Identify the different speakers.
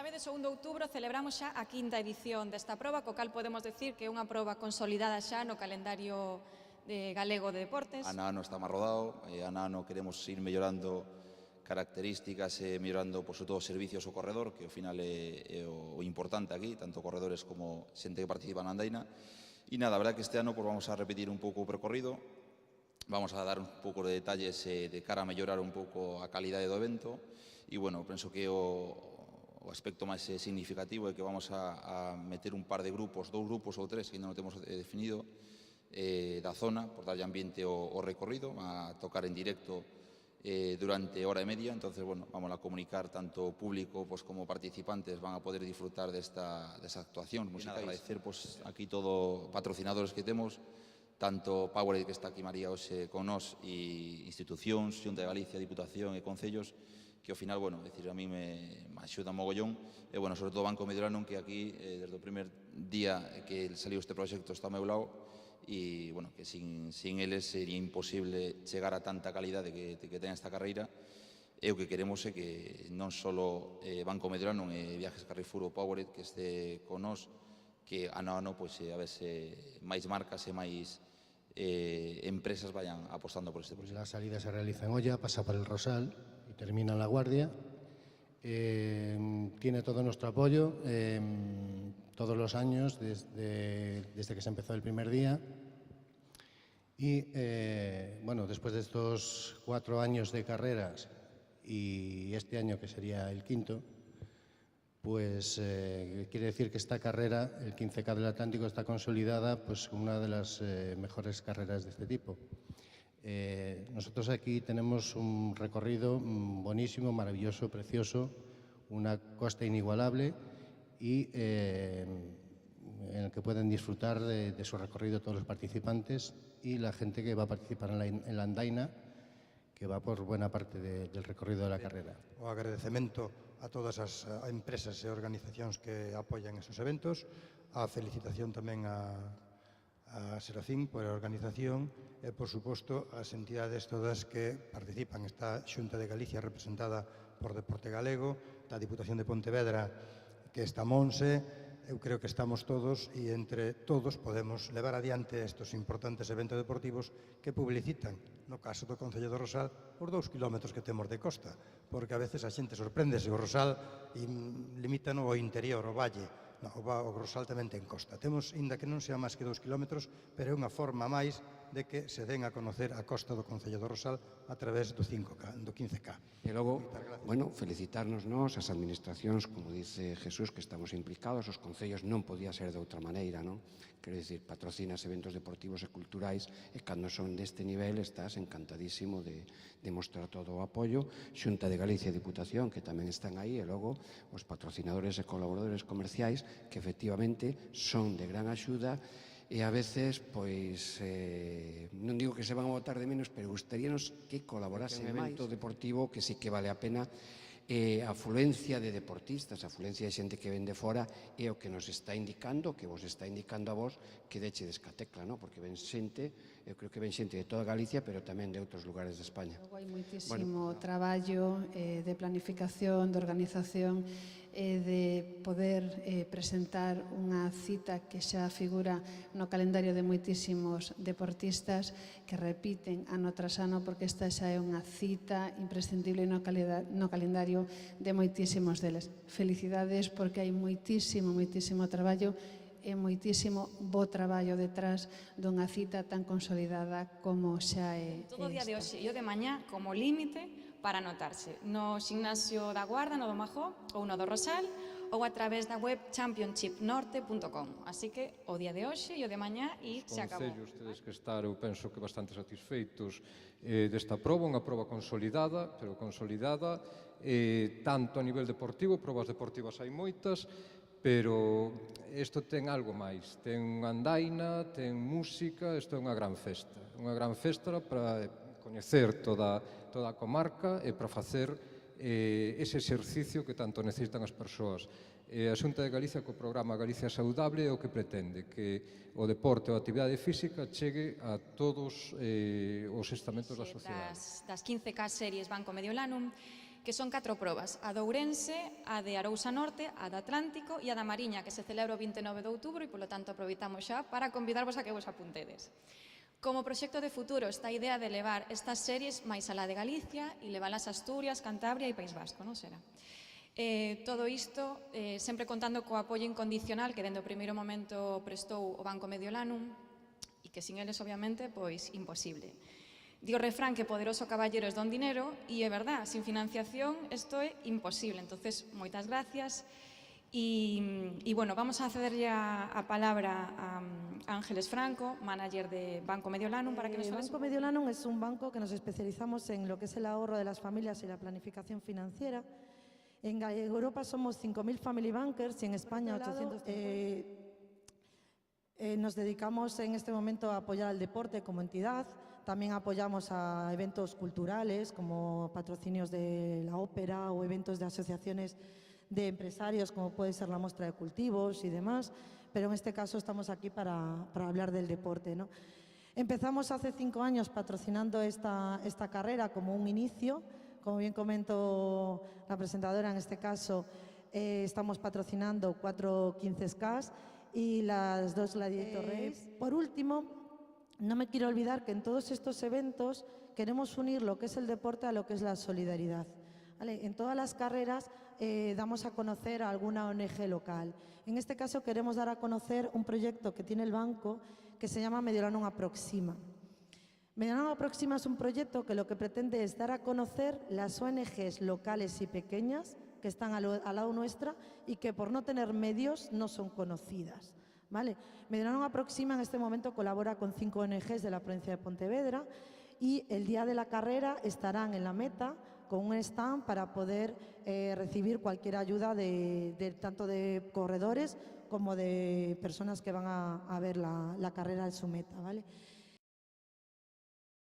Speaker 1: sabedes, o 1 de outubro celebramos xa a quinta edición desta proba, co cal podemos decir que é unha proba consolidada xa no calendario galego de deportes.
Speaker 2: Ano a ano está máis rodado, ano a ano queremos ir mellorando características e mellorando, por sobre todo, servicios ao corredor, que ao final é o importante aquí, tanto corredores como xente que participa na andaina. E nada, a verdad que este ano vamos a repetir un pouco o percorrido, vamos a dar un pouco de detalles de cara a mellorar un pouco a calidade do evento. E, bueno, penso que o aspecto máis significativo é que vamos a meter un par de grupos, 2 grupos ou 3, que ainda non temos definido, da zona, por darlle ambiente ao recorrido, a tocar en directo durante hora e media. Entonces, bueno, vamos a comunicar tanto público como participantes van a poder disfrutar desta actuación musical. Agradecer aquí todos patrocinadores que temos, tanto Powerade, que está aquí María hoxe con nós, e institucións, Xunta de Galicia, Diputación e Concellos, que ao final, bueno, decir, a mí me axuda mogollón, e, bueno, sobre todo Banco Mediolanum, que aquí, desde o primer día que saliu este proxecto, está ao meu lado, e, bueno, que sin eles sería imposible chegar a tanta calidade que ten esta carreira. E o que queremos é que non só Banco Mediolanum e Viajes Carrefour ou Powerade que este con nós, que ano a ano, a ver se máis marcas e máis empresas vayan apostando por este proxecto.
Speaker 3: La salida se realiza en Oya, pasa por el Rosal y termina en La Guardia. Tiene todo nuestro apoyo todos los años desde que se empezó el primer día. Y bueno, después de estos 4 años de carreras y este año que sería el quinto, pues quiere decir que esta carrera, el 15K del Atlántico, está consolidada pues como una de las mejores carreras de este tipo. Nosotros aquí tenemos un recorrido buenísimo, maravilloso, precioso, una costa inigualable y en el que pueden disfrutar de su recorrido todos los participantes y la gente que va a participar en la andaina, que va por buena parte del recorrido de la carrera.
Speaker 4: O agradecemento a todas as empresas e organizacións que apoian esos eventos, a felicitación tamén a Serafín por a organización e, por suposto, as entidades todas que participan. Está a Xunta de Galicia representada por Deporte Galego, a Diputación de Pontevedra, que está Monse. Eu creo que estamos todos e entre todos podemos levar adiante estes importantes eventos deportivos que publicitan, no caso do Concello do Rosal, os 2 kilómetros que temos de costa, porque a veces a xente sorpréndese o Rosal e limítan ao interior, ao valle. O Rosal tamén ten costa. Temos, inda que non sea máis que 2 kilómetros, pero é unha forma máis de que se den a conocer a costa do Concello do Rosal a través do 15K.
Speaker 5: E logo, bueno, felicitarnos nós, as administracións, como dice Jesús, que estamos implicados, os concellos non podía ser de outra maneira, non? Quero dicir, patrocinas eventos deportivos e culturais e cando son deste nivel estás encantadísimo de mostrar todo o apoio. Xunta de Galicia e Diputación, que tamén están aí, e logo os patrocinadores e colaboradores comerciais, que efectivamente son de gran axuda e a veces, pois, non digo que se van a botar de menos, pero gustaríanos que colaborase en evento deportivo que sí que vale a pena. A afluencia de deportistas, a afluencia de xente que ven de fora é o que nos está indicando, que vos está indicando a vos que dechedes ca tecla, non? Porque ven xente, eu creo que ven xente de toda Galicia, pero tamén de outros lugares de España.
Speaker 6: Hai moitísimo traballo de planificación, de organización, de poder presentar unha cita que xa figura no calendario de moitísimos deportistas que repiten ano tras ano, porque esta xa é unha cita imprescindible no calendario de moitísimos deles. Felicidades, porque hai moitísimo traballo e moitísimo bo traballo detrás dunha cita tan consolidada como xa é
Speaker 1: todo o día de hoxe e o de mañá como límite para anotarse no Ximnasio da Guarda, no do Majó ou no do Rosal, ou a través da web championshipnorte.com. Así que o día de hoxe e o de mañá e se acabou.
Speaker 7: Os concellos tedes que estar, eu penso que bastante satisfeitos desta proba, unha proba consolidada, pero consolidada tanto a nivel deportivo, probas deportivas hai moitas, pero isto ten algo máis, ten unha andaina, ten música, isto é unha gran festa para coñecer toda a comarca e para facer ese exercicio que tanto necesitan as persoas. A Xunta de Galicia, co programa Galicia Saudable, é o que pretende, que o deporte ou a actividade física chegue a todos os estamentos da sociedade.
Speaker 1: Das 15K series Banco Mediolanum, que son 4 probas, a de Ourense, a de Arousa Norte, a de Atlántico e a da Mariña, que se celebra o 29 de outubro e, polo tanto, aproveitamos xa para convidarvos a que vos apuntedes. Como proxecto de futuro está a idea de levar estas series máis alá de Galicia e leválas a Asturias, Cantabria e País Vasco, non será? Todo isto sempre contando co apoio incondicional que dende o primeiro momento prestou o Banco Mediolanum e que sin eles, obviamente, pois imposible. Digo refrán que poderoso caballero es don dinero e é verdad, sin financiación isto é imposible. Entonces, moitas gracias. E bueno, vamos a cederlle a palabra a Ángeles Franco, manager de Banco Mediolanum, para que nos fale.
Speaker 8: Banco Mediolanum es un banco que nos especializamos en lo que es el ahorro de las familias y la planificación financiera. En Europa somos 5.000 family bankers y en España 850. Nos dedicamos en este momento a apoyar al deporte como entidad. También apoyamos a eventos culturales como patrocinios de la ópera o eventos de asociaciones de empresarios como puede ser la Mostra de Cultivos y demás, pero en este caso estamos aquí para hablar del deporte, ¿no? Empezamos hace 5 años patrocinando esta carrera como un inicio. Como bien comentó la presentadora, en este caso estamos patrocinando 4 15Ks y las 2 Gladiator Race. Por último, no me quiero olvidar que en todos estos eventos queremos unir lo que es el deporte a lo que es la solidaridad. ¿Vale? En todas las carreras damos a conocer a alguna ONG local. En este caso queremos dar a conocer un proyecto que tiene el banco que se llama Mediolanum Aproxima. Mediolanum Aproxima es un proyecto que lo que pretende es dar a conocer las ONGs locales y pequeñas que están al lado nuestra y que por no tener medios no son conocidas. ¿Vale? Mediolanum Aproxima en este momento colabora con 5 ONGs de la provincia de Pontevedra y el día de la carrera estarán en la meta con un stand para poder recibir cualquier ayuda tanto de corredores como de personas que van a ver la carrera en su meta, ¿vale?